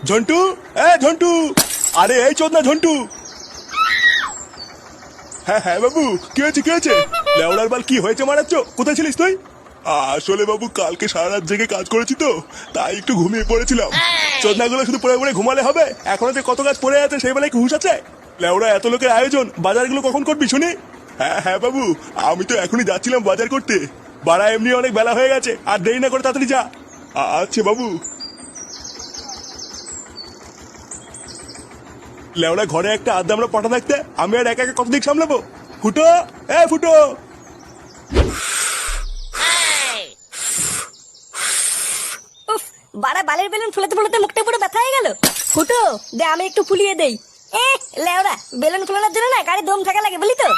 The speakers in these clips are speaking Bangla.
ঝন্টু, এ ঝন্টু, আরে এই চোদ না ঝন্টু। হ্যাঁ হ্যাঁ বাবু, কি হয়েছে কি হয়েছে? লেওড়ার বাল কি হয়েছে মারাচ্ছ? কোথায় ছিলিস তুই? আসলে বাবু কালকে সারা রাত জেগে কাজ করেছি তো, তাই একটু ঘুমিয়ে পড়েছিলাম। চোদনাগুলো শুধু পড়ে পড়ে ঘুমালে হবে? এখনো যে কত কাজ পড়ে আছে সেই বেলায় কি হুঁশ আছে? লেওড়া এত লোকের আয়োজন, বাজারগুলো কখন করবি শুনি? হ্যাঁ হ্যাঁ বাবু, আমি তো এখনই যাচ্ছিলাম বাজার করতে। বাড়া এমনি অনেক বেলা হয়ে গেছে, আর দেরি না করে তাড়াতাড়ি যা। আচ্ছা বাবু। লেওড়া ঘরে একটা আড্ডা আমরা পটা থাকতে আমি আর একা একা কত দিক সামলাবো? ফুটো, এ ফুটো। উফ, বাড়া বালের বেলুন ফুলাতে ফুলাতে মুখটা পুরো ব্যথা হয়ে গেল। ফুটো দে, আমি একটু ফুলিয়ে দেই। এ লেওরা, বেলুন ফুলানোর জন্য না গাড়ি দম থাকা লাগে বুঝলি তো?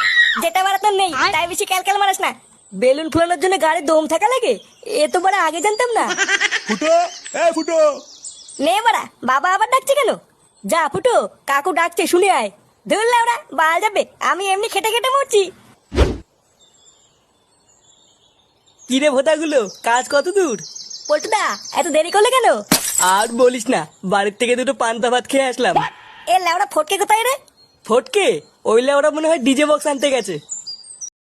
যেটা বাড়া তোর নেই তাই বেশি ক্যালক্যাল মারাস না। বেলুন ফুলানোর জন্য গাড়ি দম থাকা লাগে, এ তো বাড়া আগে জানতাম না। ফুটো, এ ফুটো। নে বাড়া, বাবা আবার ডাকছে কেন? যা ফুটো, কাকু ডাকছে শুনে আয়। ধুর লেওরা, বাল যাবে, আমি এমনি খেটে খেটে মরছি। কিরে ভোটাগুলো, কাজ কত দূর? পল্টুদা, এত দেরি করলে কেন? আর বলিস না, বাড়ির থেকে দুটো পান্তা ভাত খেয়ে আসলাম। এ লেওরা ফটকে কোথায় রে? ফটকে? ওই লেওরা মনে হয় ডিজে বক্স আনতে গেছে।